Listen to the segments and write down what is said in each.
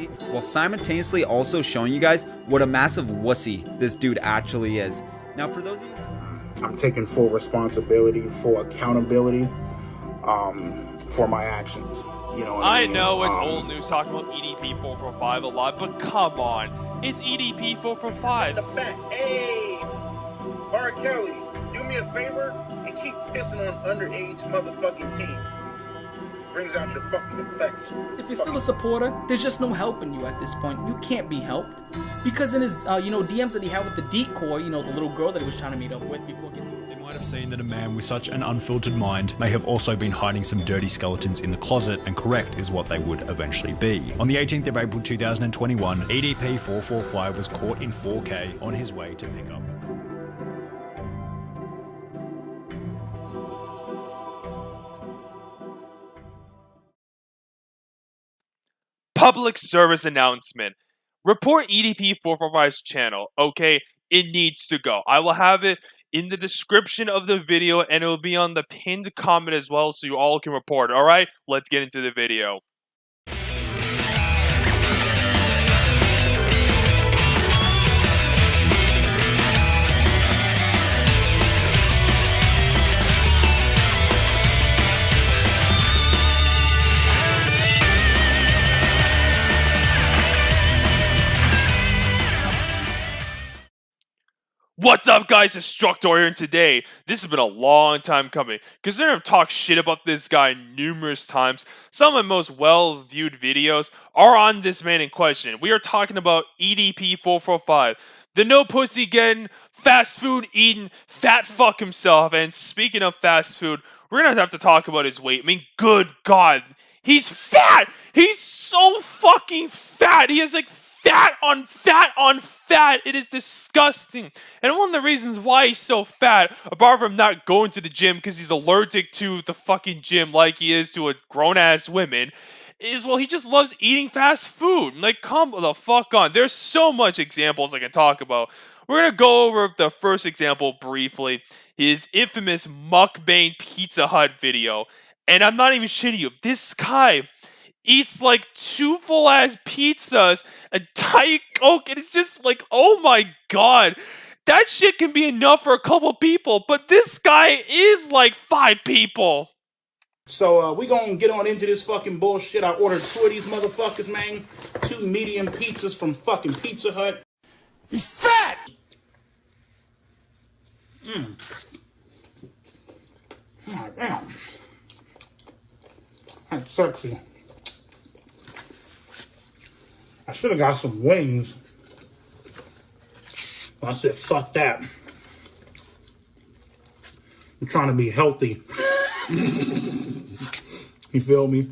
reality while simultaneously also showing you guys what a massive wussy this dude actually is. Now, for those of you... I'm taking full responsibility, full accountability for my actions. You know what I mean? know it's old news talking about EDP445 a lot, but come on. It's EDP445. Hey, R. Kelly, do me a favor and keep pissing on underage motherfucking teens. Brings out your fucking complexion. If you're still a supporter, there's just no helping you at this point. You can't be helped. Because in his, DMs that he had with the decoy, the little girl that he was trying to meet up with before getting... They might have seen that a man with such an unfiltered mind may have also been hiding some dirty skeletons in the closet, and correct is what they would eventually be. On the 18th of April 2021, EDP445 was caught in 4K on his way to pick up. Public service announcement. Report EDP445's channel, okay? It needs to go. I will have it in the description of the video, and it will be on the pinned comment as well, so you all can report. Alright, let's get into the video. What's up, guys? Destructor here, and today, this has been a long time coming. Considering I've talked shit about this guy numerous times, some of my most well-viewed videos are on this man in question. We are talking about EDP445, the no-pussy getting, fast food eating, fat fuck himself. And speaking of fast food, we're gonna have to talk about his weight. I mean, good God, he's fat! He's so fucking fat! He has like fat on fat on fat. It is disgusting. And one of the reasons why he's so fat, apart from not going to the gym because he's allergic to the fucking gym like he is to a grown-ass women, is, well, he just loves eating fast food. Like, come the fuck on. There's so much examples I can talk about. We're going to go over the first example briefly. His infamous mukbang Pizza Hut video. And I'm not even shitting you. This guy eats like 2 full-ass pizzas, a Diet Coke, and it's just like, oh my God. That shit can be enough for a couple people, but this guy is like 5 people. So, we gonna get on into this fucking bullshit. I ordered 2 of these motherfuckers, man. 2 medium pizzas from fucking Pizza Hut. He's fat! Oh, damn. That's sexy. I should have got some wings. But I said, fuck that. I'm trying to be healthy. You feel me?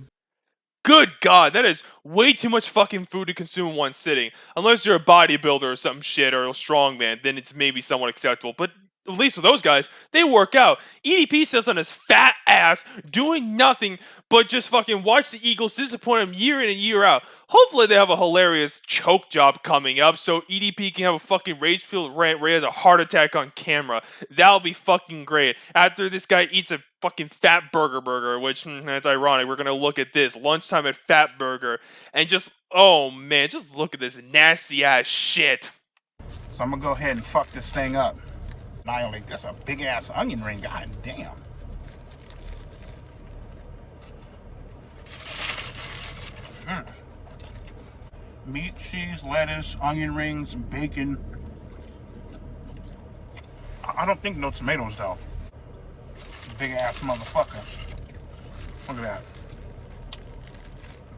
Good God, that is way too much fucking food to consume in one sitting. Unless you're a bodybuilder or some shit, or a strongman, then it's maybe somewhat acceptable. But at least with those guys, they work out. EDP sits on his fat ass, doing nothing but just fucking watch the Eagles disappoint him year in and year out. Hopefully they have a hilarious choke job coming up, so EDP can have a fucking rage-filled rant where he has a heart attack on camera. That'll be fucking great. After this guy eats a fucking Fat Burger, which, that's ironic. We're gonna look at this. Lunchtime at Fat Burger. And just, oh man, just look at this nasty-ass shit. So I'm gonna go ahead and fuck this thing up. Not only, that's a big-ass onion ring. God damn. Meat, cheese, lettuce, onion rings, bacon. I don't think no tomatoes, though. Big-ass motherfucker. Look at that.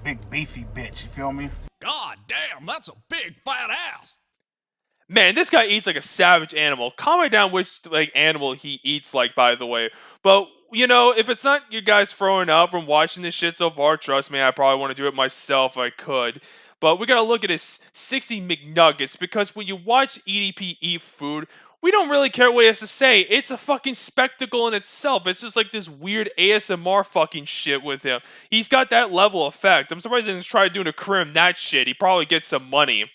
Big beefy bitch, you feel me? God damn, that's a big fat ass. Man, this guy eats like a savage animal. Comment down which animal he eats like, by the way. But, if it's not you guys throwing up from watching this shit so far, trust me, I probably want to do it myself if I could. But we gotta look at his 60 McNuggets, because when you watch EDP eat food, we don't really care what he has to say. It's a fucking spectacle in itself. It's just like this weird ASMR fucking shit with him. He's got that level of effect. I'm surprised he didn't try doing a career in that shit. He probably gets some money.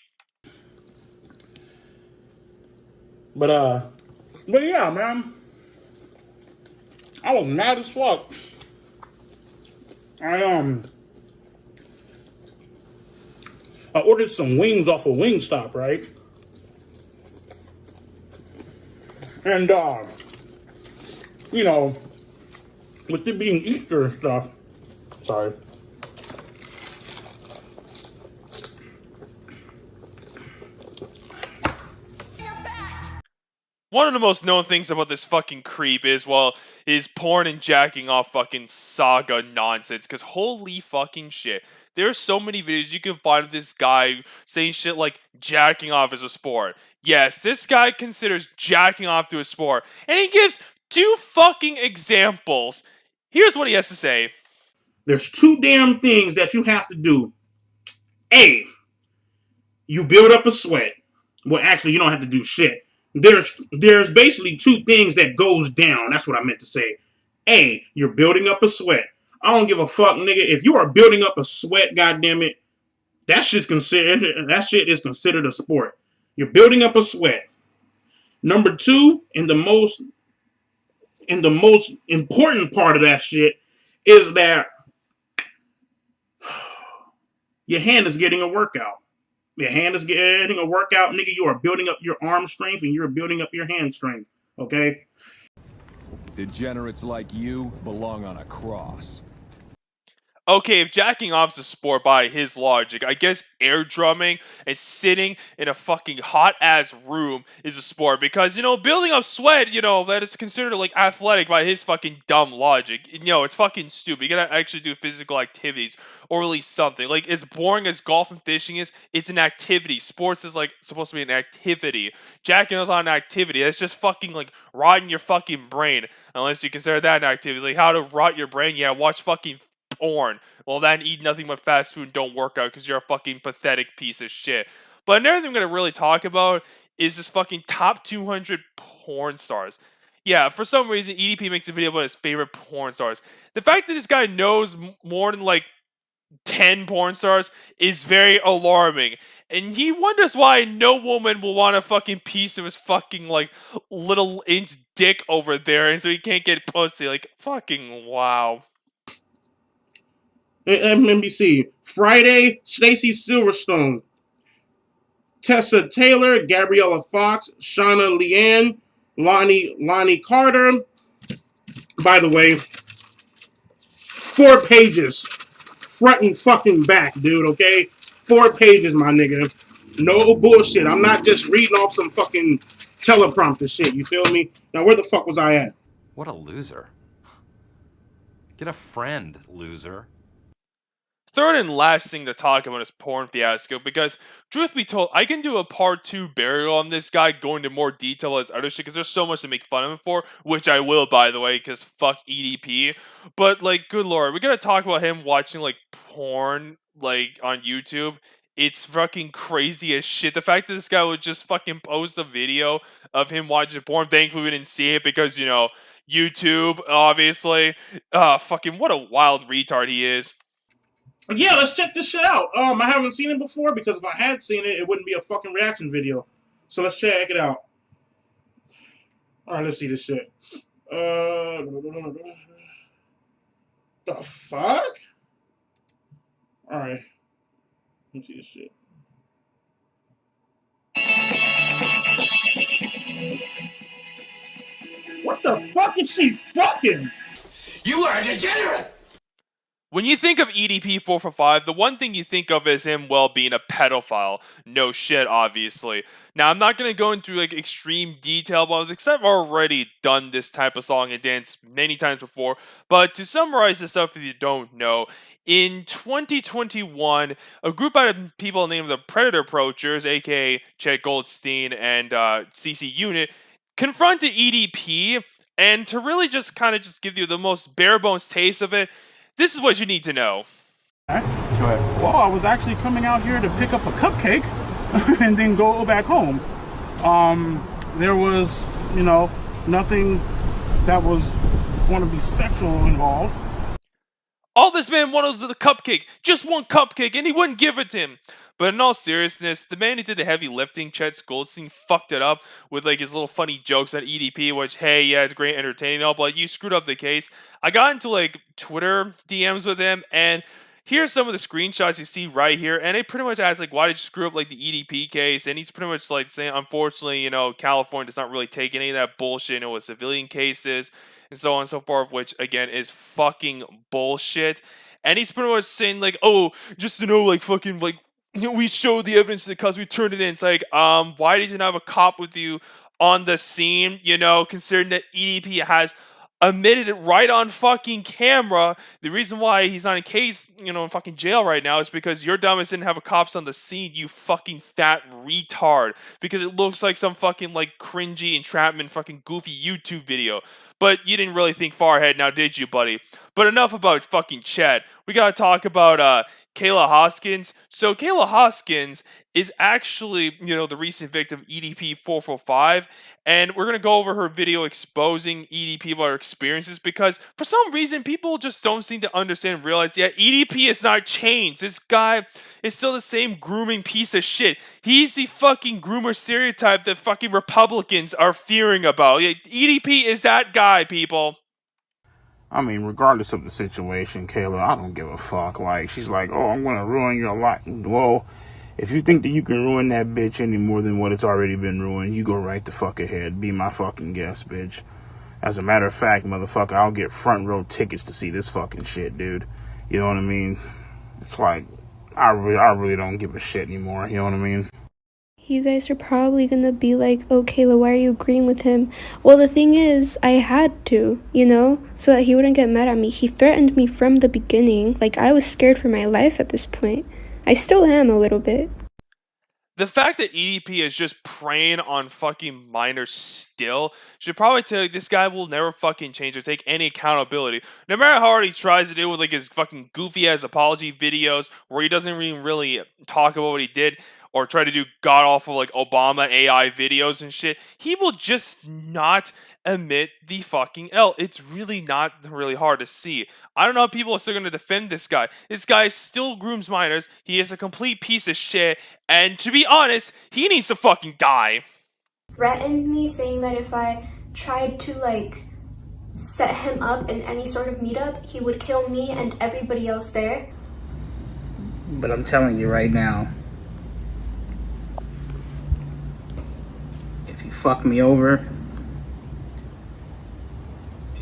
But yeah, man. I was mad as fuck. I ordered some wings off of Wingstop, right? And, you know, with it being Easter and stuff, sorry. One of the most known things about this fucking creep is, well, his porn and jacking off fucking saga nonsense. Because holy fucking shit. There are so many videos you can find of this guy saying shit like jacking off is a sport. Yes, this guy considers jacking off to a sport. And he gives 2 fucking examples. Here's what he has to say. There's 2 damn things that you have to do. A, you build up a sweat. Well, actually, you don't have to do shit. There's basically 2 things that goes down. That's what I meant to say. A, you're building up a sweat. I don't give a fuck, nigga. If you are building up a sweat, goddammit, that shit is considered a sport. You're building up a sweat. Number 2, and the most important part of that shit is that your hand is getting a workout. Your hand is getting a workout, nigga. You are building up your arm strength and you're building up your hand strength. Okay? Degenerates like you belong on a cross. Okay, if jacking off is a sport by his logic, I guess air drumming and sitting in a fucking hot-ass room is a sport because, you know, building up sweat, you know, that is considered, like, athletic by his fucking dumb logic. You know, it's fucking stupid. You gotta actually do physical activities or at least something. Like, as boring as golf and fishing is, it's an activity. Sports is, like, supposed to be an activity. Jacking off is not an activity. That's just fucking, like, rotting your fucking brain. Unless you consider that an activity. Like, how to rot your brain? Yeah, watch fucking porn. Well, then eat nothing but fast food and don't work out because you're a fucking pathetic piece of shit. But another thing I'm going to really talk about is this fucking top 200 porn stars. Yeah, for some reason, EDP makes a video about his favorite porn stars. The fact that this guy knows more than like 10 porn stars is very alarming. And he wonders why no woman will want a fucking piece of his fucking like little inch dick over there and so he can't get pussy. Like, fucking wow. MNBC. Friday, Stacey Silverstone. Tessa Taylor, Gabriella Fox, Shauna Leanne, Lonnie Carter. By the way, 4 pages. Front and fucking back, dude, okay? 4 pages, my nigga. No bullshit. I'm not just reading off some fucking teleprompter shit, you feel me? Now, where the fuck was I at? What a loser. Get a friend, loser. Third and last thing to talk about is porn fiasco, because, truth be told, I can do a part 2 burial on this guy, going into more detail as other shit, because there's so much to make fun of him for, which I will, by the way, because fuck EDP. But, like, good lord, we gotta talk about him watching, like, porn, like, on YouTube. It's fucking crazy as shit. The fact that this guy would just fucking post a video of him watching porn, thankfully we didn't see it, because, you know, YouTube, obviously. Fucking what a wild retard he is. Yeah, let's check this shit out. I haven't seen it before because if I had seen it, it wouldn't be a fucking reaction video. So let's check it out. All right, let's see this shit. The fuck? All right, let's see this shit. What the fuck is she fucking? You are a degenerate! When you think of EDP445, the one thing you think of is him, well, being a pedophile. No shit, obviously. Now, I'm not going to go into, like, extreme detail about it, because I've already done this type of song and dance many times before. But to summarize this up if you don't know, in 2021, a group of people named the Predator Approachers, aka Chet Goldstein and CC Unit, confronted EDP, and to really just kind of just give you the most bare bones taste of it, this is what you need to know. Well, I was actually coming out here to pick up a cupcake and then go back home. There was, you know, nothing that was going to be sexual involved. All this man wanted was the cupcake, just one cupcake, and he wouldn't give it to him. But in all seriousness, the man who did the heavy lifting, Chet Goldstein, fucked it up with like his little funny jokes on EDP, which, hey, yeah, it's great entertaining and all, but you screwed up the case. I got into like Twitter DMs with him, and here's some of the screenshots you see right here, and it pretty much asks like, why did you screw up like the EDP case? And he's pretty much like saying, unfortunately, California does not really take any of that bullshit. It was civilian cases and so on and so forth, which again is fucking bullshit. And he's pretty much saying like, oh, just to know, like fucking like, we showed the evidence because we turned it in. It's like, why did you not have a cop with you on the scene? Considering that EDP has admitted it right on fucking camera. The reason why he's not in case, in fucking jail right now is because your dumbass didn't have a cops on the scene, you fucking fat retard. Because it looks like some fucking like cringy entrapment fucking goofy YouTube video. But you didn't really think far ahead now, did you, buddy? But enough about fucking Chad. We gotta talk about Kayla Hoskins. So Kayla Hoskins is actually, the recent victim of EDP445, and we're going to go over her video exposing EDP about her experiences, because for some reason, people just don't seem to understand and realize, yeah, EDP has not changed. This guy is still the same grooming piece of shit. He's the fucking groomer stereotype that fucking Republicans are fearing about. Yeah, EDP is that guy, people. I mean, regardless of the situation, Kayla, I don't give a fuck. Like, she's like, oh, I'm going to ruin your life. Well, if you think that you can ruin that bitch any more than what it's already been ruined, you go right the fuck ahead. Be my fucking guest, bitch. As a matter of fact, motherfucker, I'll get front row tickets to see this fucking shit, dude. You know what I mean? It's like, I really don't give a shit anymore. You know what I mean? You guys are probably gonna be like, oh, Kayla, why are you agreeing with him? Well, the thing is, I had to, so that he wouldn't get mad at me. He threatened me from the beginning. Like, I was scared for my life at this point. I still am a little bit. The fact that EDP is just preying on fucking minors still should probably tell you this guy will never fucking change or take any accountability. No matter how hard he tries to do with like his fucking goofy ass apology videos where he doesn't even really talk about what he did or try to do god awful like Obama AI videos and shit, he will just not admit the fucking L. It's really not really hard to see. I don't know if people are still going to defend this guy. This guy still grooms minors. He is a complete piece of shit. And to be honest, he needs to fucking die. Threatened me saying that if I tried to set him up in any sort of meetup, he would kill me and everybody else there. But I'm telling you right now, if you fuck me over,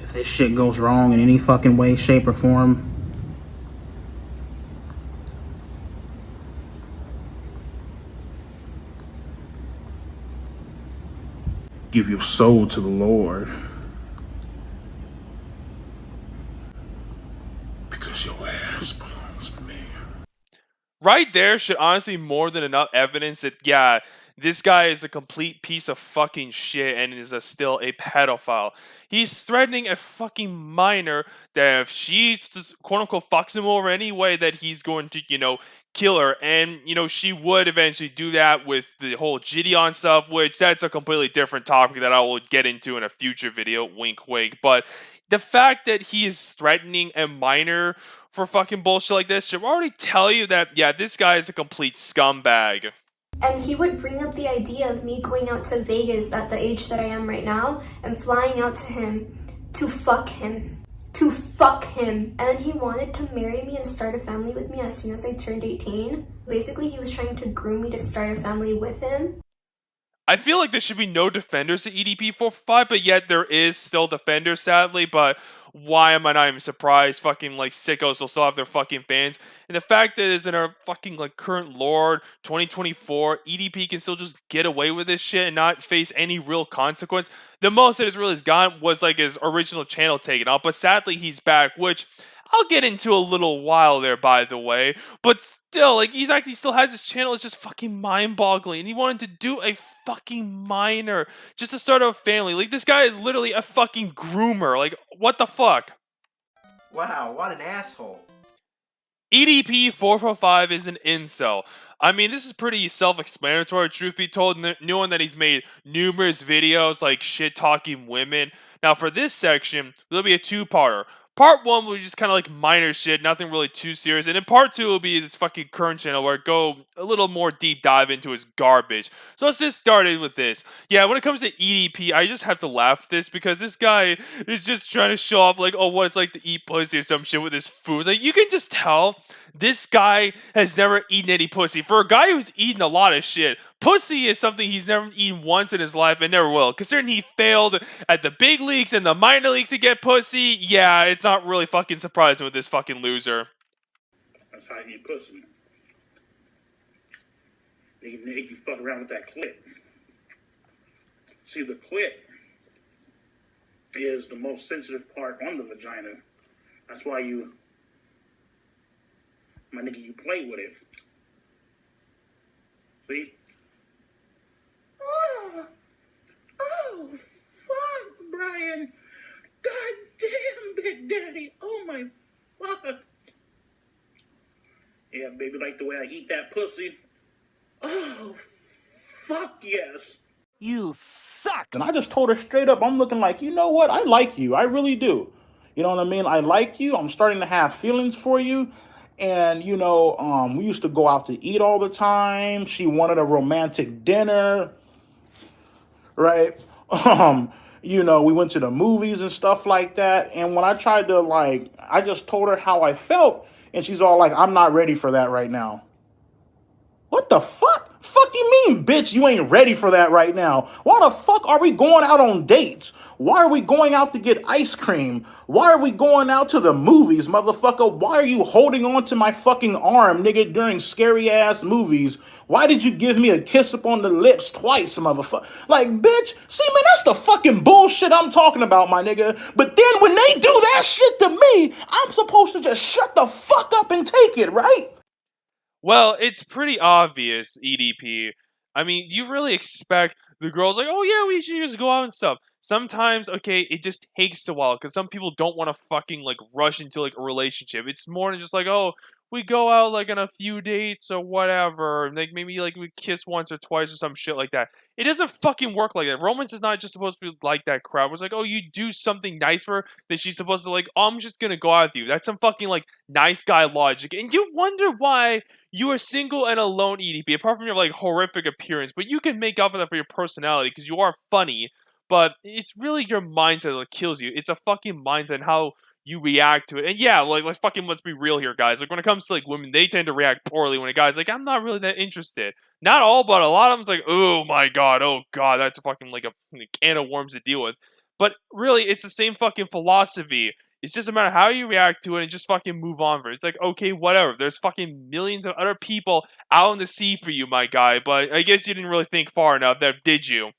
if this shit goes wrong in any fucking way, shape, or form, give your soul to the Lord. Because your ass belongs to me. Right there should honestly be more than enough evidence that, yeah, this guy is a complete piece of fucking shit and is still a pedophile. He's threatening a fucking minor that if she just quote-unquote fucks him over any way that he's going to, kill her. And, she would eventually do that with the whole Gideon stuff, which that's a completely different topic that I will get into in a future video, wink wink. But the fact that he is threatening a minor for fucking bullshit like this should already tell you that, yeah, this guy is a complete scumbag. And he would bring up the idea of me going out to Vegas at the age that I am right now and flying out to him to fuck him. To fuck him. And then he wanted to marry me and start a family with me as soon as I turned 18. Basically, he was trying to groom me to start a family with him. I feel like there should be no defenders to EDP445, but yet there is still defenders, sadly, but why am I not even surprised? Fucking, sickos will still have their fucking fans. And the fact that is in our fucking, current lore, 2024, EDP can still just get away with this shit and not face any real consequence. The most that has really gotten was, his original channel taken off, but sadly, he's back, which I'll get into a little while there, by the way. But still, he actually still has his channel. It's just fucking mind-boggling. And he wanted to do a fucking minor just to start a family. This guy is literally a fucking groomer. What the fuck? Wow, what an asshole. EDP445 is an incel. I mean, this is pretty self-explanatory, truth be told, knowing that he's made numerous videos shit-talking women. Now, for this section, there'll be a two-parter. Part 1 will be just kind of like minor shit, nothing really too serious. And in part 2 will be this fucking current channel where I go a little more deep dive into his garbage. So let's just start with this. Yeah, when it comes to EDP, I just have to laugh at this because this guy is just trying to show off like, oh, what it's like to eat pussy or some shit with his food. It's like, you can just tell this guy has never eaten any pussy. For a guy who's eaten a lot of shit, pussy is something he's never eaten once in his life and never will. Considering he failed at the big leagues and the minor leagues to get pussy, yeah, it's not really fucking surprising with this fucking loser. That's how you eat pussy. You fuck around with that clit. See, the clit is the most sensitive part on the vagina. That's why my nigga, you play with it. See? Oh, fuck, Brian. Goddamn, Big Daddy. Oh, my fuck. Yeah, baby, like the way I eat that pussy. Oh, fuck yes. You suck. And I just told her straight up, I'm looking like, you know what? I like you. I really do. You know what I mean? I like you. I'm starting to have feelings for you. And, you know, we used to go out to eat all the time. She wanted a romantic dinner, right? You know, we went to the movies and stuff like that. And when I tried to, like, I just told her how I felt. And she's all like, I'm not ready for that right now. What the fuck? Fuck you mean, bitch, you ain't ready for that right now? Why the fuck are we going out on dates? Why are we going out to get ice cream? Why are we going out to the movies, motherfucker? Why are you holding on to my fucking arm, nigga, during scary-ass movies? Why did you give me a kiss up on the lips twice, motherfucker? Like, bitch, see, man, that's the fucking bullshit I'm talking about, my nigga. But then when they do that shit to me, I'm supposed to just shut the fuck up and take it, right? Well, it's pretty obvious, EDP. I mean, you really expect the girls like, oh yeah, we should just go out and stuff. Sometimes, okay, it just takes a while because some people don't want to fucking like rush into like a relationship. It's more than just like, oh, we go out like on a few dates or whatever. Like maybe like we kiss once or twice or some shit like that. It doesn't fucking work like that. Romance is not just supposed to be like that crap. It's like, oh, you do something nice for her, then she's supposed to like, oh, I'm just gonna go out with you. That's some fucking like nice guy logic. And you wonder why you are single and alone, EDP, apart from your like horrific appearance, but you can make up for that for your personality because you are funny, but it's really your mindset that kills you. It's a fucking mindset and how you react to it. And yeah, like let's be real here, guys. Like when it comes to like women, they tend to react poorly when a guy's like, I'm not really that interested. Not all, but a lot of them's like, oh god, that's a fucking like a can of worms to deal with. But really, it's the same fucking philosophy. It's just a matter of how you react to it and just fucking move on for it. It's like, okay, whatever. There's fucking millions of other people out in the sea for you, my guy. But I guess you didn't really think far enough there, did you?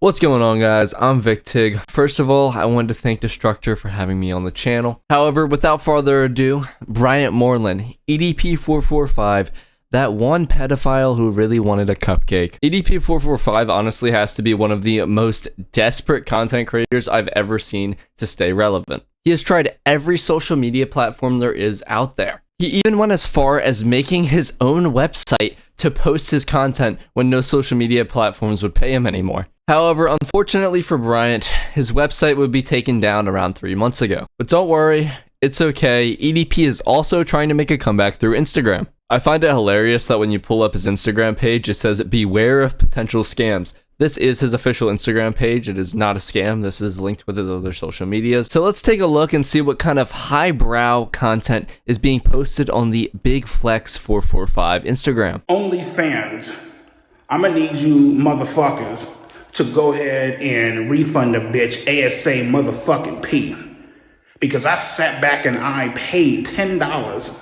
What's going on, guys? I'm Vic Tig. First of all, I wanted to thank Destructor for having me on the channel. However, without further ado, Bryant Moreland, EDP445, that one pedophile who really wanted a cupcake. EDP445 honestly has to be one of the most desperate content creators I've ever seen to stay relevant. He has tried every social media platform there is out there. He even went as far as making his own website to post his content when no social media platforms would pay him anymore. However, unfortunately for Bryant, his website would be taken down around 3 months ago. But don't worry, it's okay. EDP is also trying to make a comeback through Instagram. I find it hilarious that when you pull up his Instagram page, it says, beware of potential scams. This is his official Instagram page. It is not a scam. This is linked with his other social medias. So let's take a look and see what kind of highbrow content is being posted on the Big Flex 445 Instagram. OnlyFans, I'm gonna need you motherfuckers to go ahead and refund a bitch ASA motherfucking P. Because I sat back and I paid $10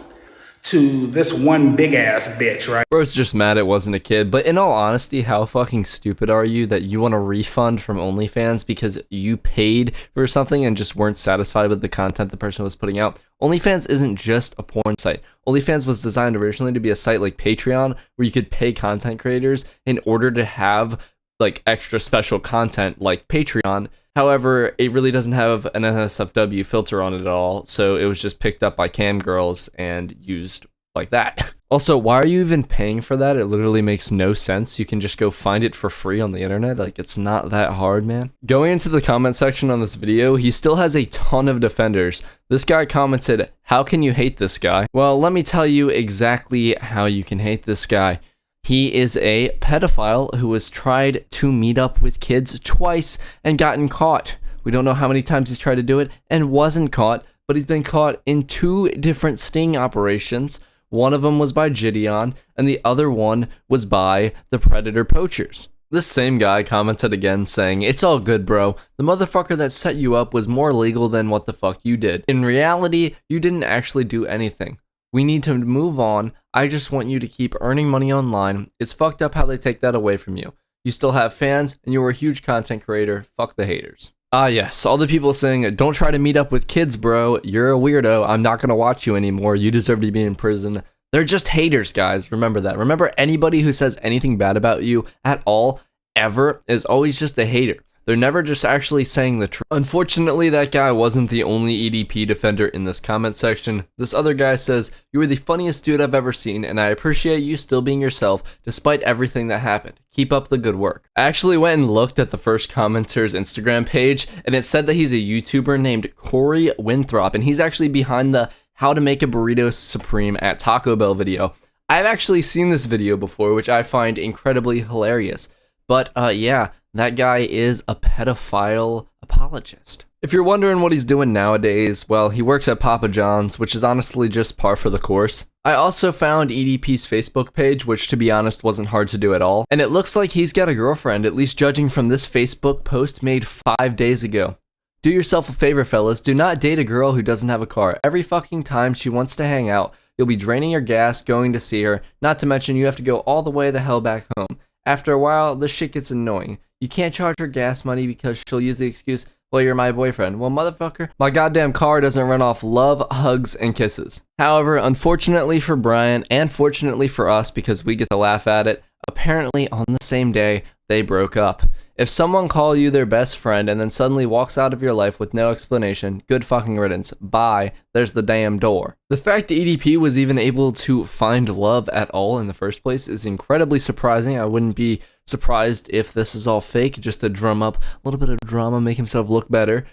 to this one big ass bitch, right? Bro's just mad it wasn't a kid, but in all honesty, how fucking stupid are you that you want a refund from OnlyFans because you paid for something and just weren't satisfied with the content the person was putting out? OnlyFans isn't just a porn site. OnlyFans was designed originally to be a site like Patreon where you could pay content creators in order to have like extra special content like Patreon. However, it really doesn't have an NSFW filter on it at all, so it was just picked up by cam girls and used like that. Also, why are you even paying for that? It literally makes no sense. You can just go find it for free on the internet. Like, it's not that hard, man. Going into the comment section on this video, he still has a ton of defenders. This guy commented, "How can you hate this guy?" Well, let me tell you exactly how you can hate this guy. He is a pedophile who has tried to meet up with kids twice and gotten caught. We don't know how many times he's tried to do it and wasn't caught, but he's been caught in 2 different sting operations. One of them was by Gideon, and the other one was by the Predator Poachers. This same guy commented again saying, "It's all good, bro. The motherfucker that set you up was more legal than what the fuck you did. In reality, you didn't actually do anything. We need to move on. I just want you to keep earning money online. It's fucked up how they take that away from you. You still have fans, and you were a huge content creator. Fuck the haters." Ah yes, all the people saying, "Don't try to meet up with kids, bro. You're a weirdo. I'm not gonna watch you anymore. You deserve to be in prison." They're just haters, guys. Remember that. Remember, anybody who says anything bad about you at all, ever, is always just a hater. They're never just actually saying the truth. Unfortunately, that guy wasn't the only EDP defender in this comment section. This other guy says, "You were the funniest dude I've ever seen, and I appreciate you still being yourself despite everything that happened. Keep up the good work." I actually went and looked at the first commenter's Instagram page, and it said that he's a YouTuber named Corey Winthrop, and he's actually behind the "How to Make a Burrito Supreme at Taco Bell" video. I've actually seen this video before, which I find incredibly hilarious. But yeah, that guy is a pedophile apologist. If you're wondering what he's doing nowadays, well, he works at Papa John's, which is honestly just par for the course. I also found EDP's Facebook page, which to be honest wasn't hard to do at all, and it looks like he's got a girlfriend, at least judging from this Facebook post made 5 days ago. Do yourself a favor, fellas, do not date a girl who doesn't have a car. Every fucking time she wants to hang out, you'll be draining your gas going to see her, not to mention you have to go all the way the hell back home. After a while, this shit gets annoying. You can't charge her gas money because she'll use the excuse, "Well, you're my boyfriend." Well, motherfucker, my goddamn car doesn't run off love, hugs, and kisses. However, unfortunately for Brian, and fortunately for us because we get to laugh at it, apparently on the same day, they broke up. If someone calls you their best friend and then suddenly walks out of your life with no explanation, good fucking riddance. Bye. There's the damn door. The fact that EDP was even able to find love at all in the first place is incredibly surprising. I wouldn't be surprised if this is all fake, just to drum up a little bit of drama, make himself look better.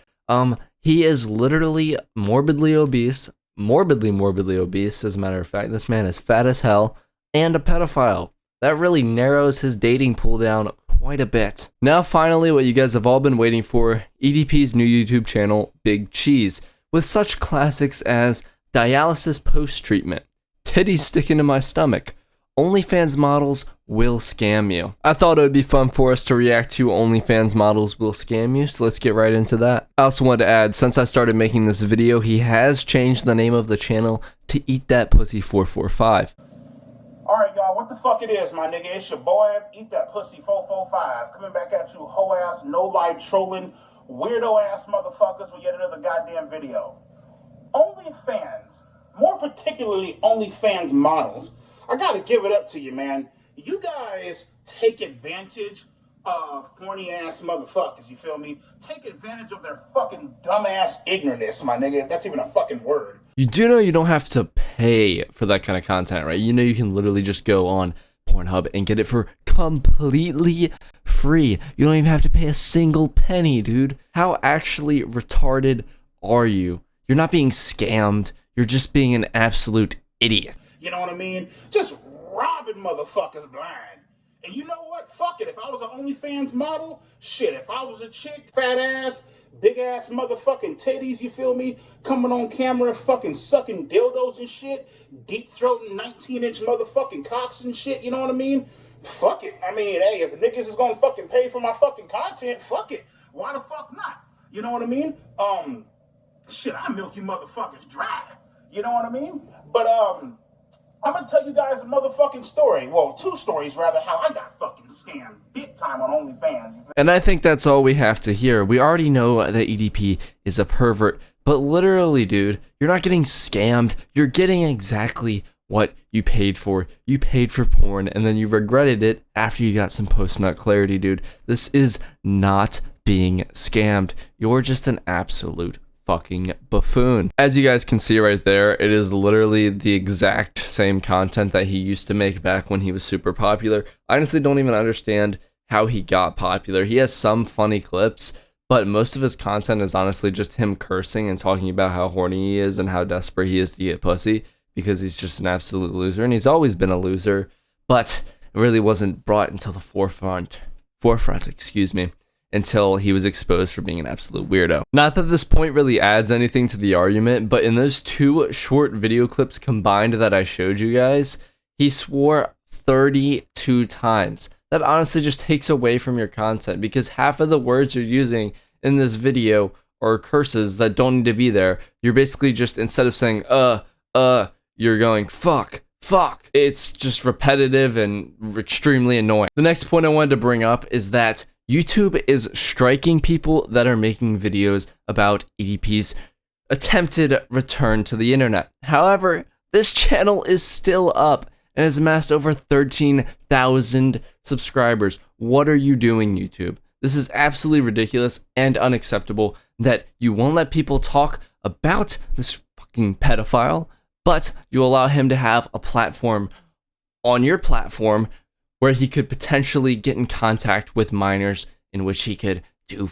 He is literally morbidly obese, morbidly obese, as a matter of fact. This man is fat as hell and a pedophile. That really narrows his dating pool down quite a bit. Now finally, what you guys have all been waiting for, EDP's new YouTube channel, Big Cheese, with such classics as dialysis post-treatment, titties sticking to my stomach, OnlyFans models will scam you. I thought it would be fun for us to react to OnlyFans models will scam you, so let's get right into that. I also wanted to add, since I started making this video, he has changed the name of the channel to Eat That Pussy 445. Alright, y'all, what the fuck it is, my nigga? It's your boy, Eat That Pussy 445, coming back at you, hoe-ass, no-life, trolling, weirdo-ass motherfuckers with yet another goddamn video. OnlyFans, more particularly OnlyFans models, I gotta give it up to you, man. You guys take advantage of horny-ass motherfuckers, you feel me? Take advantage of their fucking dumbass ignorance, my nigga, if that's even a fucking word. You do know you don't have to pay for that kind of content, right? You know you can literally just go on Pornhub and get it for completely free. You don't even have to pay a single penny, dude. How actually retarded are you? You're not being scammed. You're just being an absolute idiot. You know what I mean? Just robbing motherfuckers blind. And you know what? Fuck it. If I was an OnlyFans model, shit, if I was a chick, fat ass, big ass motherfucking titties, you feel me? Coming on camera, fucking sucking dildos and shit, deep throating 19-inch motherfucking cocks and shit, you know what I mean? Fuck it. I mean, hey, if niggas is gonna fucking pay for my fucking content, fuck it. Why the fuck not? You know what I mean? Shit, I milk you motherfuckers dry. You know what I mean? But, I'm gonna tell you guys a motherfucking story. Well, 2 stories rather, how I got fucking scammed big time on OnlyFans. And I think that's all we have to hear. We already know that EDP is a pervert, but literally, dude, you're not getting scammed. You're getting exactly what you paid for. You paid for porn, and then you regretted it after you got some post-nut clarity, dude. This is not being scammed. You're just an absolute fucking buffoon. As you guys can see right there, it is literally the exact same content that he used to make back when he was super popular. I honestly don't even understand how he got popular. He has some funny clips, but most of his content is honestly just him cursing and talking about how horny he is and how desperate he is to get pussy, because he's just an absolute loser, and he's always been a loser, but it really wasn't brought until the forefront, excuse me, until he was exposed for being an absolute weirdo. Not that this point really adds anything to the argument, but in those two short video clips combined that I showed you guys, he swore 32 times. That honestly just takes away from your content, because half of the words you're using in this video are curses that don't need to be there. You're basically just, instead of saying you're going fuck. It's just repetitive and extremely annoying. The next point I wanted to bring up is that YouTube is striking people that are making videos about EDP's attempted return to the internet. However, this channel is still up and has amassed over 13,000 subscribers. What are you doing, YouTube? This is absolutely ridiculous and unacceptable that you won't let people talk about this fucking pedophile, but you allow him to have a platform on your platform where he could potentially get in contact with minors in which he could do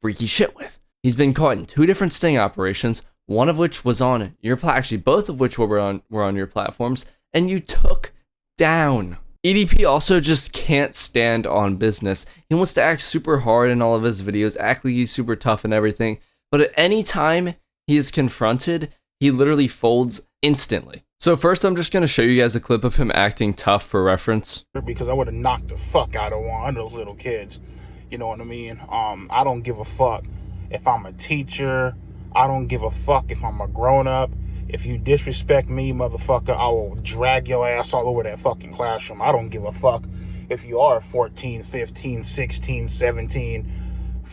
freaky shit with. He's been caught in 2 different sting operations, one of which was on your actually both of which were on your platforms, and you took down. EDP also just can't stand on business. He wants to act super hard in all of his videos, act like he's super tough and everything, but at any time he is confronted, he literally folds instantly. So first, I'm just going to show you guys a clip of him acting tough for reference. Because I would have knocked the fuck out of one of those little kids. You know what I mean? I don't give a fuck if I'm a teacher. I don't give a fuck if I'm a grown-up. If you disrespect me, motherfucker, I will drag your ass all over that fucking classroom. I don't give a fuck if you are 14, 15, 16, 17,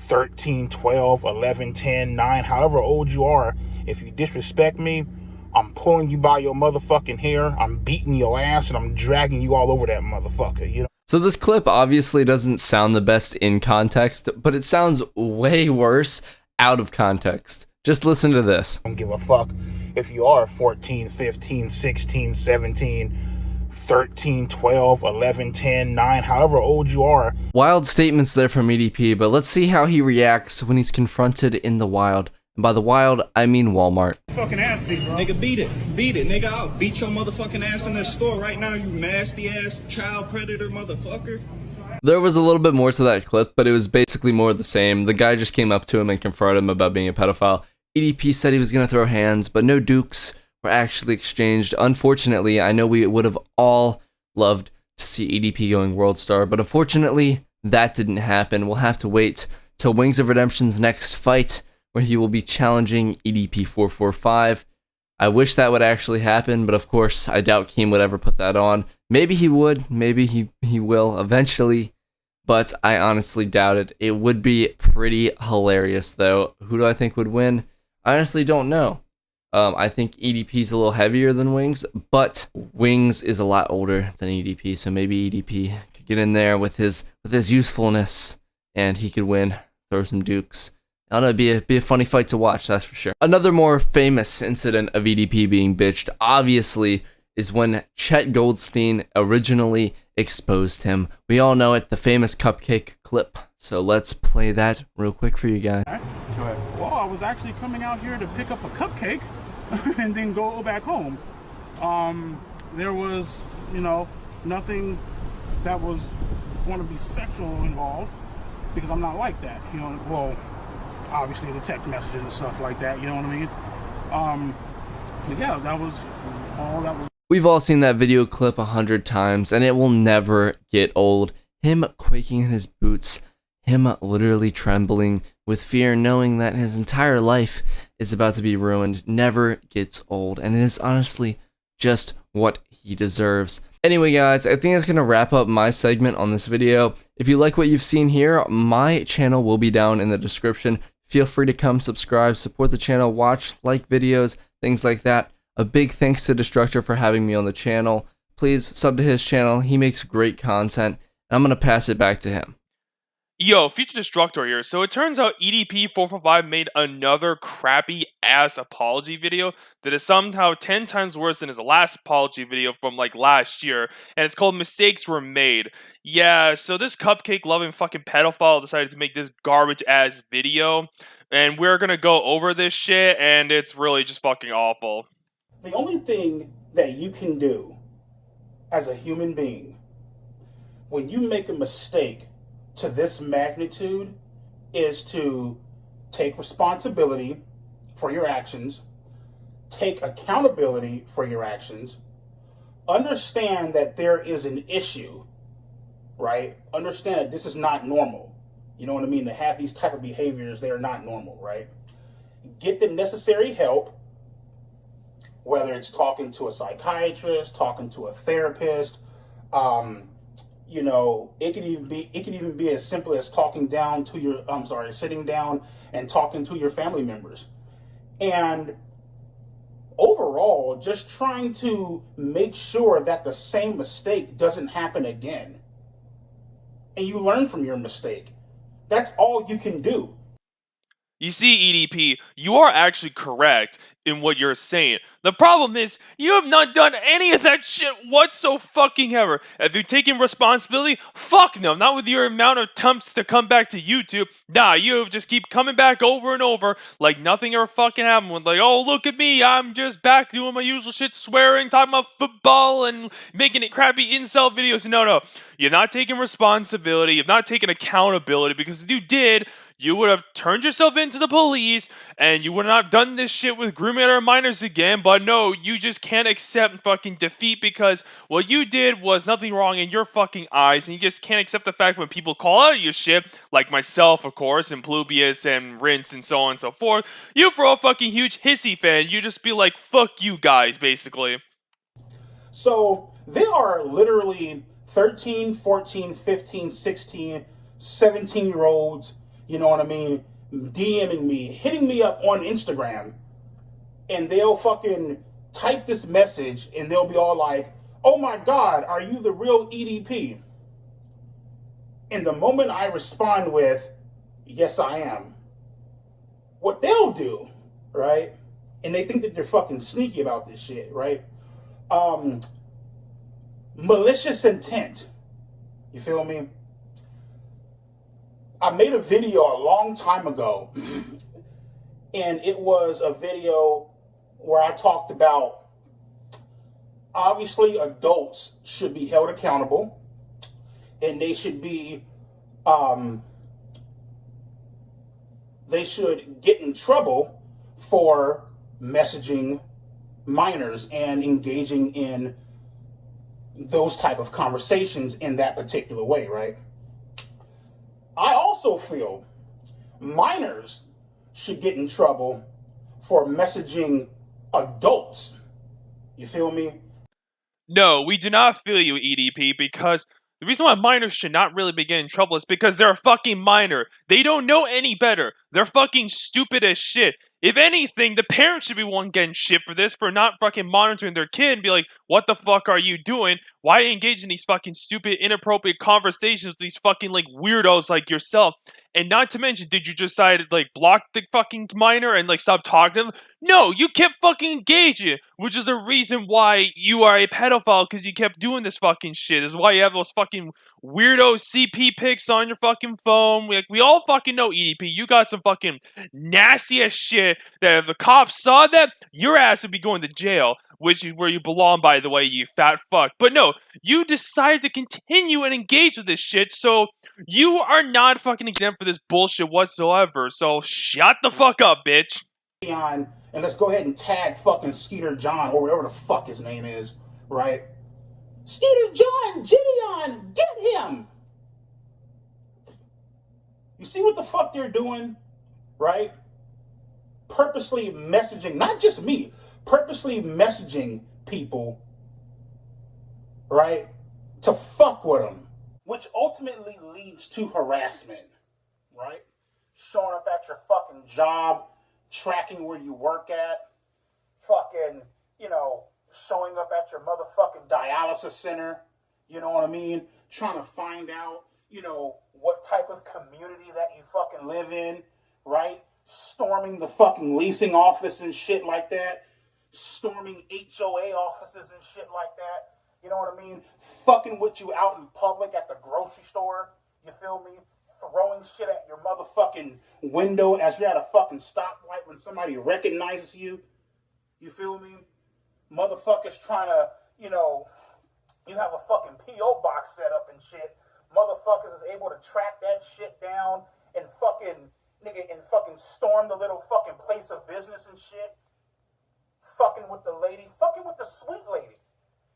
13, 12, 11, 10, 9, however old you are. If you disrespect me, I'm pulling you by your motherfucking hair, I'm beating your ass, and I'm dragging you all over that motherfucker, you know? So this clip obviously doesn't sound the best in context, but it sounds way worse out of context. Just listen to this. I don't give a fuck if you are 14, 15, 16, 17, 13, 12, 11, 10, 9, however old you are. Wild statements there from EDP, but let's see how he reacts when he's confronted in the wild. And by the wild, I mean Walmart. Fucking ass beat, bro. Nigga, beat it, nigga. I'll beat your motherfucking ass in this store right now, you nasty ass child predator motherfucker. There was a little bit more to that clip, but it was basically more of the same. The guy just came up to him and confronted him about being a pedophile. EDP said he was going to throw hands, but no dukes were actually exchanged. Unfortunately, I know we would have all loved to see EDP going World Star, but unfortunately, that didn't happen. We'll have to wait till Wings of Redemption's next fight, where he will be challenging EDP445. I wish that would actually happen, but of course, I doubt Keem would ever put that on. Maybe he would, maybe he will eventually, but I honestly doubt it. It would be pretty hilarious, though. Who do I think would win? I honestly don't know. I think EDP's a little heavier than Wings, but Wings is a lot older than EDP, so maybe EDP could get in there with his youthfulness, and he could win, throw some dukes. I don't know, it'd be a funny fight to watch, that's for sure. Another more famous incident of EDP being bitched, obviously, is when Chet Goldstein originally exposed him. We all know it, the famous cupcake clip. So let's play that real quick for you guys. Go ahead. Well, I was actually coming out here to pick up a cupcake and then go back home. There was, nothing that was going to be sexual involved, because I'm not like that, well, obviously the text messages and stuff like that, you know what I mean? But yeah, that was all that was. We've all seen that video clip 100 times, and it will never get old. Him quaking in his boots, him literally trembling with fear, knowing that his entire life is about to be ruined, never gets old, and it is honestly just what he deserves. Anyway, guys, I think that's going to wrap up my segment on this video. If you like what you've seen here, my channel will be down in the description. Feel free to come subscribe, support the channel, watch, like videos, things like that. A big thanks to Destructor for having me on the channel. Please sub to his channel. He makes great content. And I'm going to pass it back to him. Yo, Future Destructor here. So it turns out EDP445 made another crappy ass apology video that is somehow 10 times worse than his last apology video from like last year, and it's called Mistakes Were Made. Yeah, so this cupcake loving fucking pedophile decided to make this garbage ass video, and we're gonna go over this shit, and it's really just fucking awful. The only thing that you can do as a human being when you make a mistake to this magnitude is to take responsibility for your actions, take accountability for your actions, understand that there is an issue, right? Understand that this is not normal. You know what I mean? To have these type of behaviors, they are not normal, right? Get the necessary help, whether it's talking to a psychiatrist, talking to a therapist, you know, it can even be as simple as sitting down and talking to your family members. And overall, just trying to make sure that the same mistake doesn't happen again. And you learn from your mistake. That's all you can do. You see, EDP, you are actually correct in what you're saying. The problem is, you have not done any of that shit whatsoever. If you're taking responsibility, fuck no, not with your amount of attempts to come back to YouTube. Nah, you just keep coming back over and over like nothing ever fucking happened. Like, oh, look at me, I'm just back doing my usual shit, swearing, talking about football, and making it crappy incel videos. No, you're not taking responsibility, you've not taken accountability, because if you did, you would have turned yourself into the police, and you would not have done this shit with grooming our minors again. But no, you just can't accept fucking defeat, because what you did was nothing wrong in your fucking eyes, and you just can't accept the fact when people call out your shit, like myself, of course, and Plubius, and Rinse, and so on and so forth. You throw a fucking huge hissy fan, you just be like, fuck you guys, basically. So, there are literally 13, 14, 15, 16, 17-year-olds, you know what I mean, DMing me, hitting me up on Instagram, and they'll fucking type this message, and they'll be all like, oh my God, are you the real EDP? And the moment I respond with, yes, I am, what they'll do, right, and they think that they're fucking sneaky about this shit, right, malicious intent, you feel me? I made a video a long time ago, and it was a video where I talked about, obviously, adults should be held accountable, and they should be, they should get in trouble for messaging minors and engaging in those type of conversations in that particular way, right? I also feel minors should get in trouble for messaging adults. You feel me? No, we do not feel you, EDP, because the reason why minors should not really be getting in trouble is because they're a fucking minor. They don't know any better. They're fucking stupid as shit. If anything, the parents should be one getting shit for this, for not fucking monitoring their kid and be like, what the fuck are you doing? Why engage in these fucking stupid, inappropriate conversations with these fucking, like, weirdos like yourself? And not to mention, did you decide to, like, block the fucking minor and, like, stop talking to them? No, you kept fucking engaging, which is the reason why you are a pedophile, because you kept doing this fucking shit. This is why you have those fucking weirdo CP pics on your fucking phone. We all fucking know, EDP, you got some fucking nasty ass shit that if the cops saw that, your ass would be going to jail, which is where you belong, by the way, you fat fuck. But no, you decided to continue and engage with this shit, so you are not fucking exempt for this bullshit whatsoever, so shut the fuck up, bitch. And let's go ahead and tag fucking Skeeter John, or whatever the fuck his name is, right? Skeeter John, Gideon, get him! You see what the fuck they're doing, right? Purposely messaging, not just me, purposely messaging people, right, to fuck with them, which ultimately leads to harassment, right? Showing up at your fucking job, tracking where you work at, fucking, you know, showing up at your motherfucking dialysis center, you know what I mean? Trying to find out, you know, what type of community that you fucking live in, right? Storming the fucking leasing office and shit like that. Storming HOA offices and shit like that. You know what I mean? Fucking with you out in public at the grocery store. You feel me? Throwing shit at your motherfucking window as you're at a fucking stoplight when somebody recognizes you. You feel me? Motherfuckers trying to, you know, you have a fucking P.O. box set up and shit. Motherfuckers is able to track that shit down and fucking, nigga, and fucking storm the little fucking place of business and shit. Fucking with the lady, fucking with the sweet lady.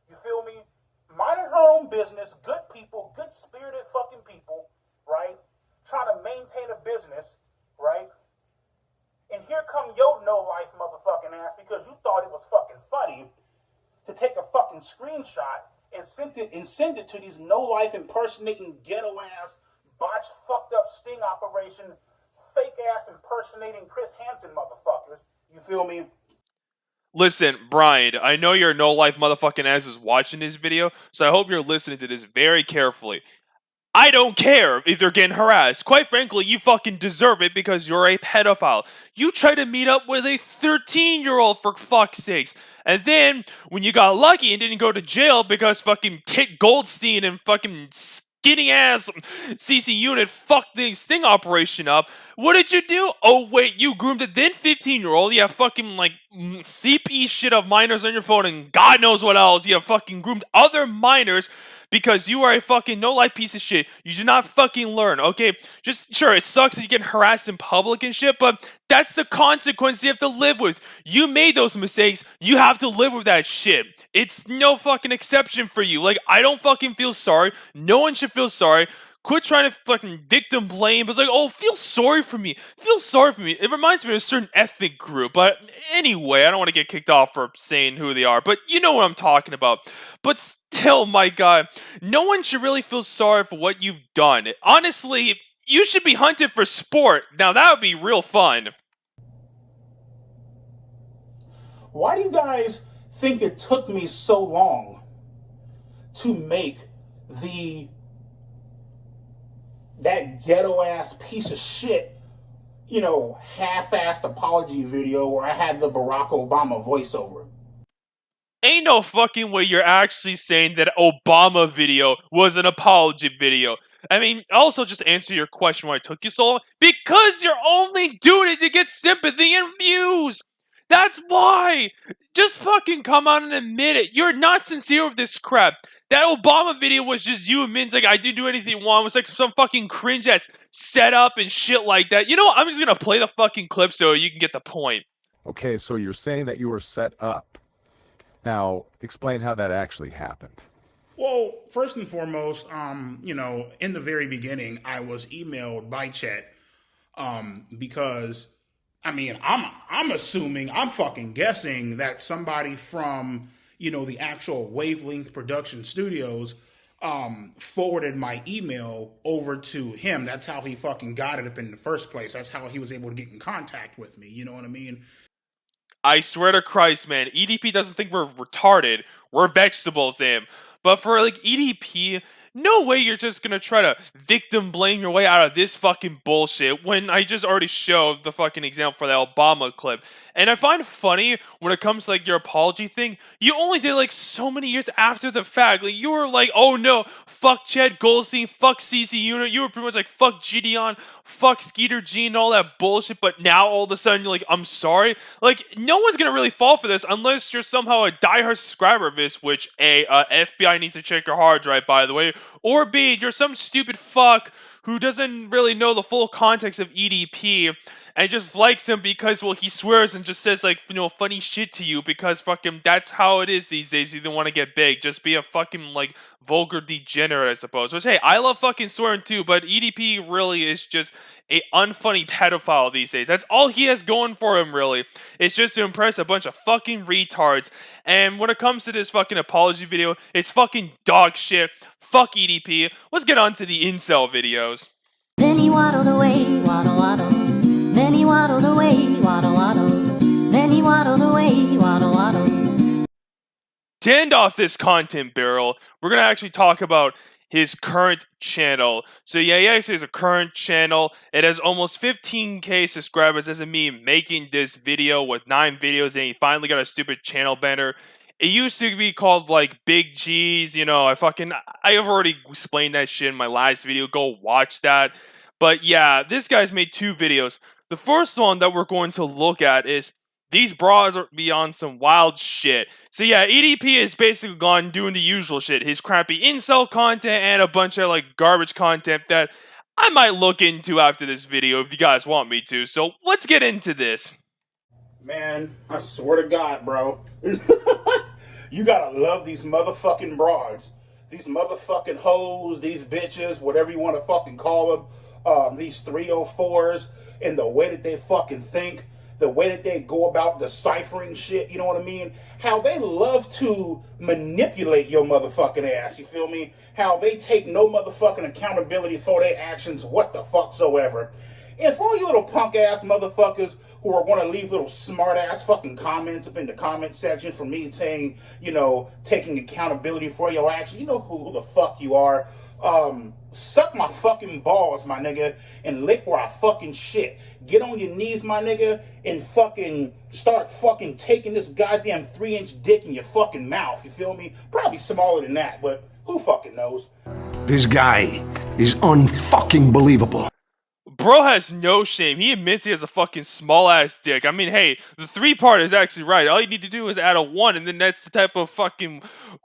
You feel me? Minding her own business, good people, good spirited fucking people, right? Trying to maintain a business, right? And here come your no-life motherfucking ass because you thought it was fucking funny to take a fucking screenshot and send it to these no-life impersonating ghetto-ass, botched, fucked-up sting operation, fake-ass impersonating Chris Hansen motherfuckers. You feel me? Listen, Brian, I know your no-life motherfucking ass is watching this video, so I hope you're listening to this very carefully. I don't care if they're getting harassed. Quite frankly, you fucking deserve it because you're a pedophile. You tried to meet up with a 13-year-old for fuck's sakes. And then, when you got lucky and didn't go to jail because fucking Kit Goldstein and fucking skinny ass CC unit fucked the sting operation up, what did you do? Oh wait, you groomed a then 15-year-old, you have fucking like CP shit of minors on your phone and God knows what else, you have fucking groomed other minors because you are a fucking no-life piece of shit. You do not fucking learn, okay? Just, sure, it sucks that you get harassed in public and shit, but that's the consequence you have to live with. You made those mistakes, you have to live with that shit. It's no fucking exception for you. Like, I don't fucking feel sorry. No one should feel sorry. Quit trying to fucking victim blame. It's like, oh, feel sorry for me. Feel sorry for me. It reminds me of a certain ethnic group. But anyway, I don't want to get kicked off for saying who they are. But you know what I'm talking about. But still, my guy, no one should really feel sorry for what you've done. Honestly, you should be hunted for sport. Now, that would be real fun. Why do you guys think it took me so long to make that ghetto-ass piece of shit, you know, half-assed apology video where I had the Barack Obama voiceover? Ain't no fucking way you're actually saying that Obama video was an apology video. I mean, also just answer your question why it took you so long. Because you're only doing it to get sympathy and views! That's why! Just fucking come out and admit it. You're not sincere with this crap. That Obama video was just you and Min's like, I didn't do anything wrong. It was like some fucking cringe-ass setup and shit like that. You know what? I'm just gonna play the fucking clip so you can get the point. Okay, so you're saying that you were set up. Now, explain how that actually happened. Well, first and foremost, you know, in the very beginning, I was emailed by Chet, because, I mean, I'm assuming, I'm fucking guessing that somebody from, you know, the actual Wavelength Production Studios forwarded my email over to him. That's how he fucking got it up in the first place. That's how he was able to get in contact with me. You know what I mean? I swear to Christ, man, EDP doesn't think we're retarded. We're vegetables, damn. But for, like, EDP, no way you're just gonna try to victim blame your way out of this fucking bullshit when I just already showed the fucking example for the Obama clip. And I find funny when it comes to like your apology thing, you only did like so many years after the fact. Like you were like, oh no, fuck Chad Goldstein, fuck CC Unit. You were pretty much like, fuck Gideon, fuck Skeeter G and all that bullshit. But now all of a sudden you're like, I'm sorry. Like no one's gonna really fall for this unless you're somehow a diehard subscriber of this, which A, FBI needs to check your hard drive, by the way. Or B, you're some stupid fuck who doesn't really know the full context of EDP and just likes him because, well, he swears and just says, like, you know, funny shit to you because fucking that's how it is these days. You don't want to get big. Just be a fucking, like, vulgar degenerate, I suppose. Which, hey, I love fucking swearing too, but EDP really is just a unfunny pedophile these days. That's all he has going for him, really. It's just to impress a bunch of fucking retards. And when it comes to this fucking apology video, it's fucking dog shit. Fuck EDP. Let's get on to the incel videos. Then he waddled away, waddle, waddle. Then he waddled away, waddle, waddle. Then he waddled away, waddle, waddle. To end off this content barrel, we're going to actually talk about his current channel. So yeah, he actually has a current channel. It has almost 15k subscribers. As a me making this video with 9 videos, and he finally got a stupid channel banner. It used to be called like Big G's, you know. I have already explained that shit in my last video. Go watch that. But yeah, this guy's made 2 videos. The first one that we're going to look at is these bras are beyond some wild shit. So yeah, EDP is basically gone doing the usual shit. His crappy incel content and a bunch of like garbage content that I might look into after this video if you guys want me to. So let's get into this. Man, I swear to God, bro. You gotta love these motherfucking broads. These motherfucking hoes, these bitches, whatever you want to fucking call them. These 304s, and the way that they fucking think, the way that they go about deciphering shit, you know what I mean? How they love to manipulate your motherfucking ass, you feel me? How they take no motherfucking accountability for their actions, what the fuck soever. And for all you little punk ass motherfuckers who are going to leave little smart ass fucking comments up in the comment section for me saying, you know, taking accountability for your action, you know who the fuck you are. Suck my fucking balls, my nigga, and lick where I fucking shit. Get on your knees, my nigga, and fucking start fucking taking this goddamn 3-inch dick in your fucking mouth, you feel me? Probably smaller than that, but who fucking knows? This guy is unfucking believable. Bro has no shame. He admits he has a fucking small ass dick. I mean, hey, the 3 part is actually right. All you need to do is add a 1, and then that's the type of fucking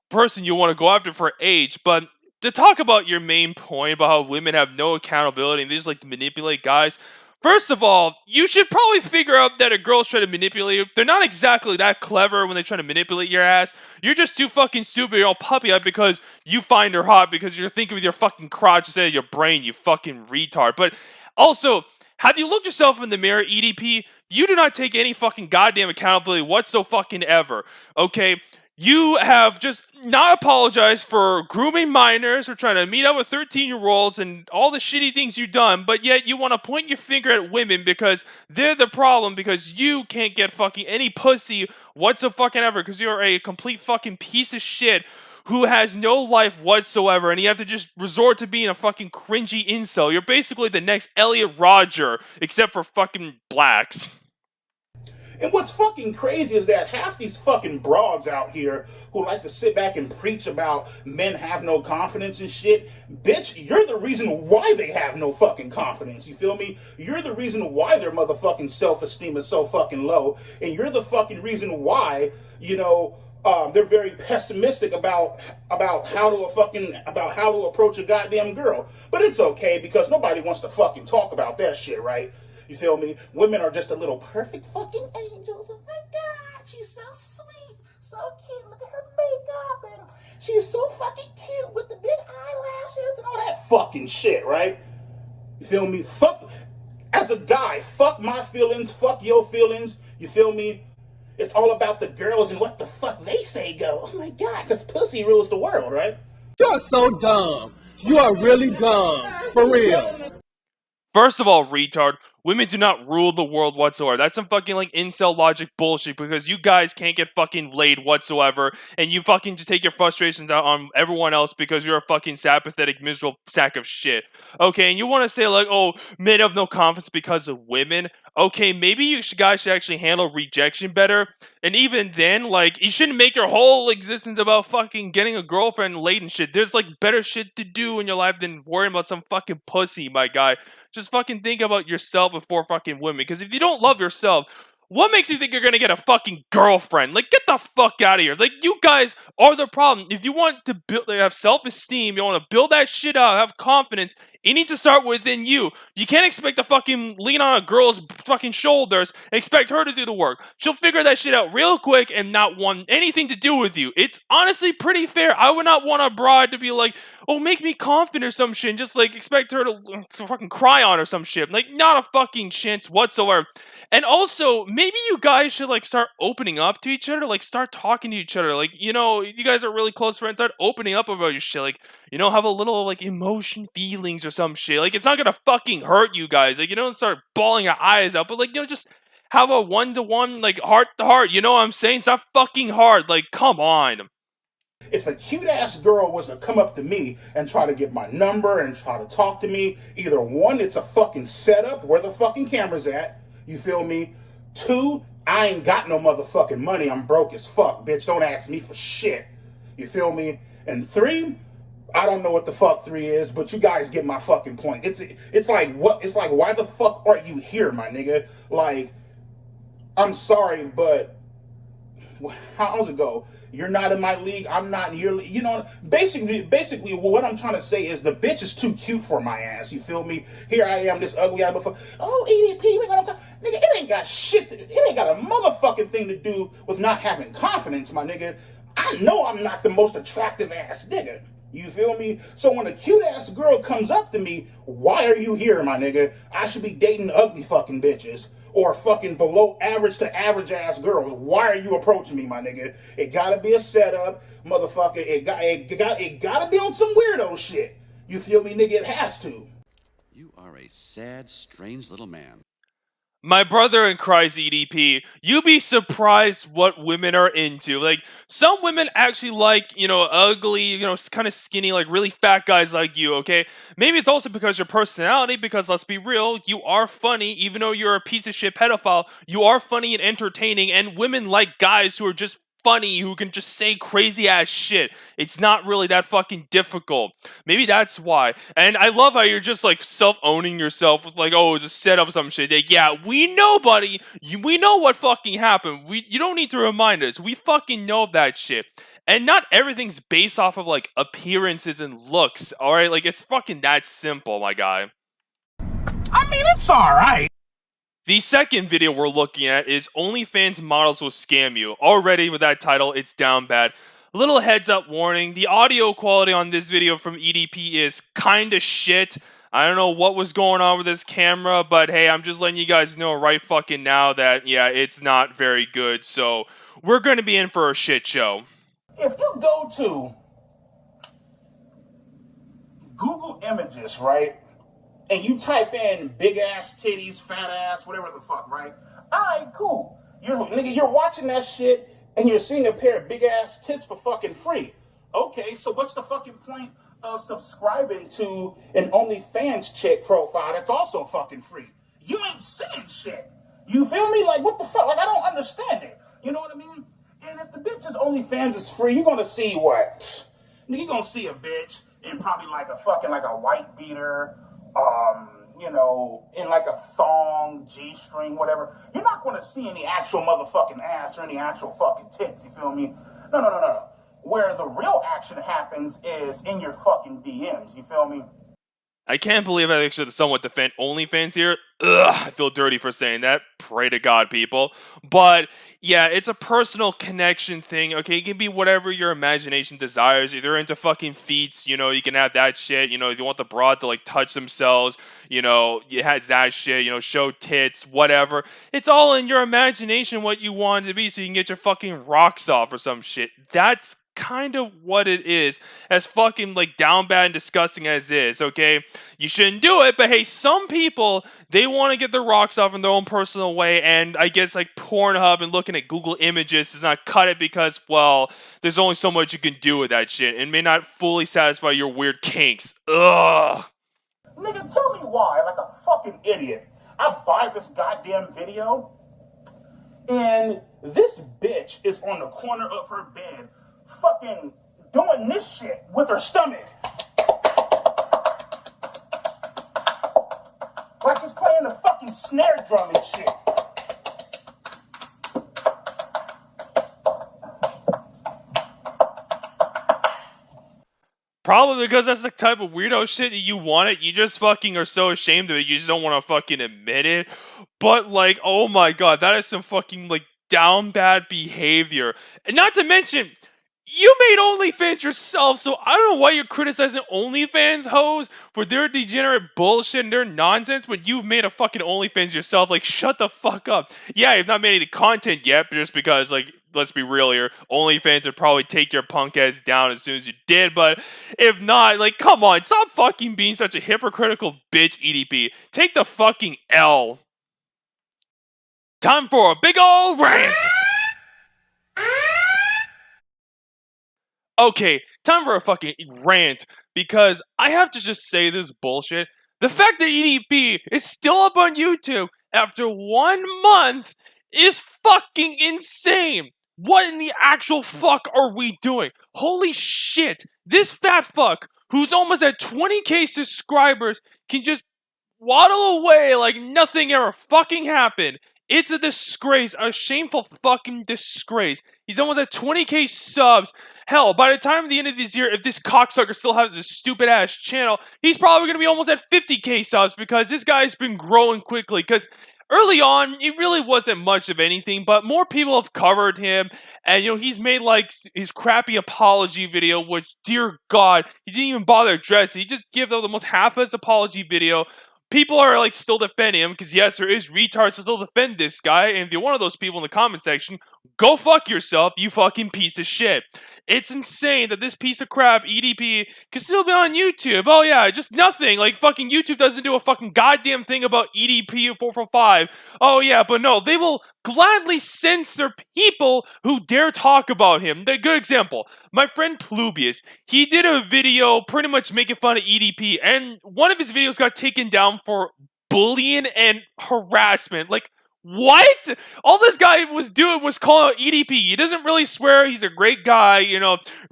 person you want to go after for age. But to talk about your main point about how women have no accountability and they just like to manipulate guys, first of all, you should probably figure out that a girl's trying to manipulate you. They're not exactly that clever when they try to manipulate your ass. You're just too fucking stupid. You're all puppy-eyed because you find her hot because you're thinking with your fucking crotch instead of your brain, you fucking retard. But also, have you looked yourself in the mirror, EDP? You do not take any fucking goddamn accountability whatsoever, okay? You have just not apologized for grooming minors or trying to meet up with 13-year-olds and all the shitty things you've done, but yet you want to point your finger at women because they're the problem because you can't get fucking any pussy whatsoever because you're a complete fucking piece of shit who has no life whatsoever, and you have to just resort to being a fucking cringy incel. You're basically the next Elliot Rodger, except for fucking blacks. And what's fucking crazy is that half these fucking broads out here who like to sit back and preach about men have no confidence and shit, bitch, you're the reason why they have no fucking confidence, you feel me? You're the reason why their motherfucking self-esteem is so fucking low, and you're the fucking reason why, you know, they're very pessimistic about how to approach a goddamn girl. But it's okay because nobody wants to fucking talk about that shit, right? You feel me? Women are just a little perfect fucking angels. Oh my God, she's so sweet, so cute. Look at her makeup, and she's so fucking cute with the big eyelashes and all that fucking shit, right? You feel me? Fuck, as a guy, fuck my feelings, fuck your feelings. You feel me? It's all about the girls and what the fuck they say go. Oh my God, because pussy rules the world, right? You're so dumb. You are really dumb. For real. First of all, retard, women do not rule the world whatsoever. That's some fucking like incel logic bullshit because you guys can't get fucking laid whatsoever and you fucking just take your frustrations out on everyone else because you're a fucking sad, pathetic, miserable sack of shit. Okay, and you want to say like, oh, men have no confidence because of women. Okay, maybe you guys should actually handle rejection better. And even then, like, you shouldn't make your whole existence about fucking getting a girlfriend late and shit. There's like better shit to do in your life than worrying about some fucking pussy, my guy. Just fucking think about yourself before fucking women. Because if you don't love yourself, what makes you think you're gonna get a fucking girlfriend? Like, get the fuck out of here. Like, you guys are the problem. If you want to have self-esteem, you want to build that shit up, have confidence, it needs to start within you. You can't expect to fucking lean on a girl's fucking shoulders and expect her to do the work. She'll figure that shit out real quick and not want anything to do with you. It's honestly pretty fair. I would not want a bride to be like, oh, make me confident or some shit and just like expect her to fucking cry on or some shit. Like, not a fucking chance whatsoever. And also, maybe you guys should like start opening up to each other, like start talking to each other. Like, you know, you guys are really close friends, start opening up about your shit. Like, you know, have a little like emotion feelings or some shit. Like, it's not gonna fucking hurt you guys. Like, you don't start bawling your eyes out, but like, you know, just have a one-to-one, like heart-to-heart. You know what I'm saying? It's not fucking hard. Like, come on. If a cute ass girl was to come up to me and try to get my number and try to talk to me, either one, it's a fucking setup, where the fucking camera's at, you feel me? Two, I ain't got no motherfucking money, I'm broke as fuck, bitch, don't ask me for shit, you feel me? And three, I don't know what the fuck three is, but you guys get my fucking point. It's like, what? It's like, why the fuck are you here, my nigga? Like, I'm sorry, but how does it go? You're not in my league, I'm not in your league. You know, basically what I'm trying to say is the bitch is too cute for my ass, you feel me? Here I am, this ugly ass motherfucker. Oh, EDP, we're gonna nigga, it ain't got shit, it ain't got a motherfucking thing to do with not having confidence, my nigga. I know I'm not the most attractive ass nigga. You feel me? So when a cute ass girl comes up to me, why are you here, my nigga? I should be dating ugly fucking bitches. Or fucking below average to average ass girls. Why are you approaching me, my nigga? It gotta be a setup, motherfucker. It gotta be on some weirdo shit. You feel me, nigga? It has to. You are a sad, strange little man. My brother in Christ, EDP, you'd be surprised what women are into. Like, some women actually like, ugly, kind of skinny, like really fat guys like you, okay? Maybe it's also because your personality, because let's be real, you are funny, even though you're a piece of shit pedophile, you are funny and entertaining, and women like guys who are just funny, who can just say crazy ass shit. It's not really that fucking difficult. Maybe that's why. And I love how you're just like self-owning yourself with like, oh, it's a setup, some shit. Like, yeah, we know, buddy. We know what fucking happened. You don't need to remind us. We fucking know that shit. And not everything's based off of like appearances and looks, alright? Like, it's fucking that simple, my guy. I mean, it's alright. The second video we're looking at is OnlyFans models will scam you. Already with that title, it's down bad. Little heads up warning, the audio quality on this video from EDP is kinda shit. I don't know what was going on with this camera, but hey, I'm just letting you guys know right fucking now that, yeah, it's not very good. So, we're gonna be in for a shit show. If you go to Google Images, right? And you type in big ass titties, fat ass, whatever the fuck, right? Alright, cool. You're watching that shit and you're seeing a pair of big ass tits for fucking free. Okay, so what's the fucking point of subscribing to an OnlyFans chick profile that's also fucking free? You ain't seeing shit. You feel me? Like, what the fuck? Like, I don't understand it. You know what I mean? And if the bitch's OnlyFans is free, you're gonna see what? You're gonna see a bitch in probably like a fucking, like a white beater, in like a thong, G-string, whatever. You're not going to see any actual motherfucking ass or any actual fucking tits, you feel me? No. Where the real action happens is in your fucking DMs, you feel me? I can't believe I actually somewhat defend OnlyFans here. Ugh, I feel dirty for saying that. Pray to God, people. But, yeah, it's a personal connection thing, okay? It can be whatever your imagination desires. If you're into fucking feets, you can have that shit. If you want the broad to, like, touch themselves, it has that shit, show tits, whatever. It's all in your imagination what you want it to be so you can get your fucking rocks off or some shit. That's kind of what it is, as fucking like down bad and disgusting as is, okay? You shouldn't do it, but hey, some people, they want to get their rocks off in their own personal way, and I guess like Pornhub and looking at Google Images does not cut it because, well, there's only so much you can do with that shit, and may not fully satisfy your weird kinks. Ugh. Nigga, tell me why, like a fucking idiot, I buy this goddamn video, and this bitch is on the corner of her bed fucking doing this shit with her stomach. Like she's playing the fucking snare drum and shit. Probably because that's the type of weirdo shit that you want it. You just fucking are so ashamed of it, you just don't want to fucking admit it. But like, oh my god, that is some fucking like down bad behavior. And not to mention, you made OnlyFans yourself, so I don't know why you're criticizing OnlyFans hoes for their degenerate bullshit and their nonsense when you've made a fucking OnlyFans yourself. Like, shut the fuck up. Yeah, you've not made any content yet, just because, like, let's be real here, OnlyFans would probably take your punk ass down as soon as you did, but if not, like, come on, stop fucking being such a hypocritical bitch, EDP. Take the fucking L. Time for a big ol' rant! Okay, time for a fucking rant, because I have to just say this bullshit. The fact that EDP is still up on YouTube after 1 month is fucking insane. What in the actual fuck are we doing? Holy shit, this fat fuck, who's almost at 20k subscribers, can just waddle away like nothing ever fucking happened. It's a disgrace, a shameful fucking disgrace. He's almost at 20k subs. Hell, by the time of the end of this year, if this cocksucker still has this stupid ass channel, he's probably going to be almost at 50k subs, because this guy's been growing quickly. Because early on, it really wasn't much of anything, but more people have covered him, and he's made like his crappy apology video, which, dear God, he didn't even bother addressing. He just gave the most half-ass apology video. People are like still defending him, because yes, there is retards to still defend this guy, and if you're one of those people in the comment section, go fuck yourself, you fucking piece of shit. It's insane that this piece of crap, EDP, can still be on YouTube. Oh yeah, just nothing. Like, fucking YouTube doesn't do a fucking goddamn thing about EDP445. Oh yeah, but no, they will gladly censor people who dare talk about him. A good example, my friend Plubius, he did a video pretty much making fun of EDP, and one of his videos got taken down for bullying and harassment. Like, what? All this guy was doing was calling out EDP. He doesn't really swear. He's a great guy,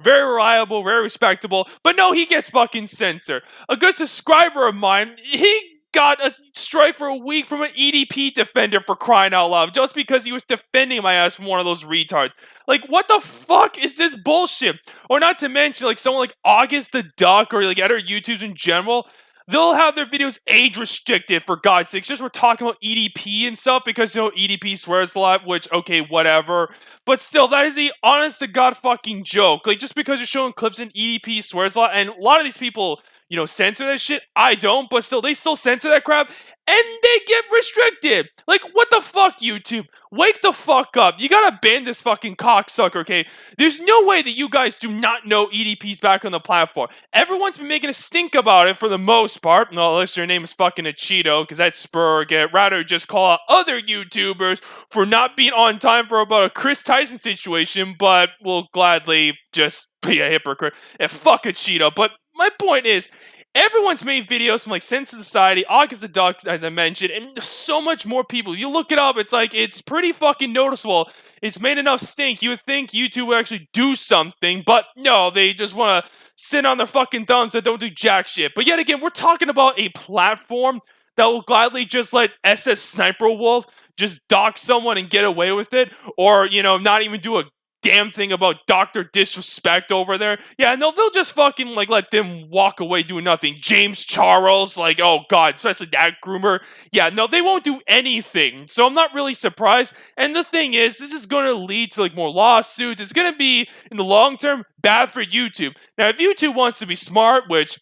very reliable, very respectable. But no, he gets fucking censored. A good subscriber of mine, he got a strike for a week from an EDP defender, for crying out loud, just because he was defending my ass from one of those retards. Like, what the fuck is this bullshit? Or not to mention, like, someone like August the Duck, or like other YouTubers in general, they'll have their videos age restricted, for God's sakes. Just we're talking about EDP and stuff, because, EDP swears a lot, which, okay, whatever. But still, that is the honest to God fucking joke. Like, just because you're showing clips in EDP swears a lot, and a lot of these people, censor that shit. I don't, but still, they still censor that crap, and they get restricted. Like, what the fuck, YouTube? Wake the fuck up. You gotta ban this fucking cocksucker, okay? There's no way that you guys do not know EDP's back on the platform. Everyone's been making a stink about it for the most part. No, unless your name is fucking a Cheeto, because that's spur. I'd rather just call out other YouTubers for not being on time for about a Chris Tyson situation, but will gladly just be a hypocrite and fuck a Cheeto. But my point is, everyone's made videos from like Sense of Society, August the Duck, as I mentioned, and there's so much more people. You look it up, it's pretty fucking noticeable. It's made enough stink. You would think YouTube would actually do something, but no, they just want to sit on their fucking thumbs and don't do jack shit. But yet again, we're talking about a platform that will gladly just let SS Sniper Wolf just dock someone and get away with it, or, not even do a damn thing about Dr. Disrespect over there. Yeah, no, they'll just fucking, like, let them walk away doing nothing. James Charles, like, oh god, especially that groomer. Yeah, no, they won't do anything. So I'm not really surprised. And the thing is, this is going to lead to, like, more lawsuits. It's going to be, in the long term, bad for YouTube. Now, if YouTube wants to be smart, which,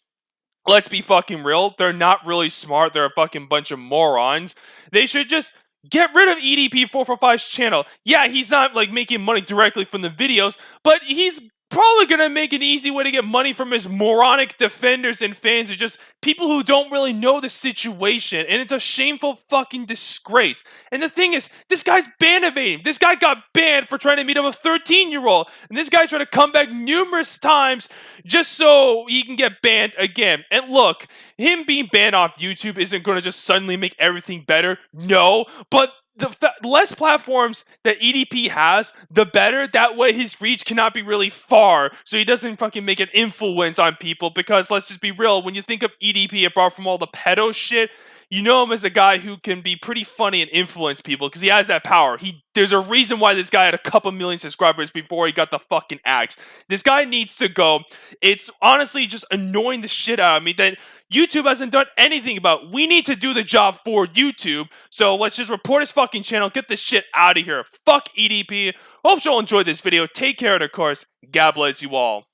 let's be fucking real, they're not really smart. They're a fucking bunch of morons. They should just get rid of EDP445's channel. Yeah, he's not, like, making money directly from the videos, but he's probably gonna make an easy way to get money from his moronic defenders and fans, or just people who don't really know the situation, and it's a shameful fucking disgrace. And the thing is, this guy's ban evading. This guy got banned for trying to meet up a 13-year-old, and this guy tried to come back numerous times just so he can get banned again. And look, him being banned off YouTube isn't gonna just suddenly make everything better. No, but the less platforms that EDP has, the better. That way his reach cannot be really far, so he doesn't fucking make an influence on people. Because let's just be real, when you think of EDP apart from all the pedo shit, you know him as a guy who can be pretty funny and influence people, because he has that power. There's a reason why this guy had a couple million subscribers before he got the fucking axe. This guy needs to go. It's honestly just annoying the shit out of me that YouTube hasn't done anything about. We need to do the job for YouTube, so let's just report his fucking channel, get this shit out of here. Fuck EDP. Hope you all enjoyed this video. Take care, and of course, God bless you all.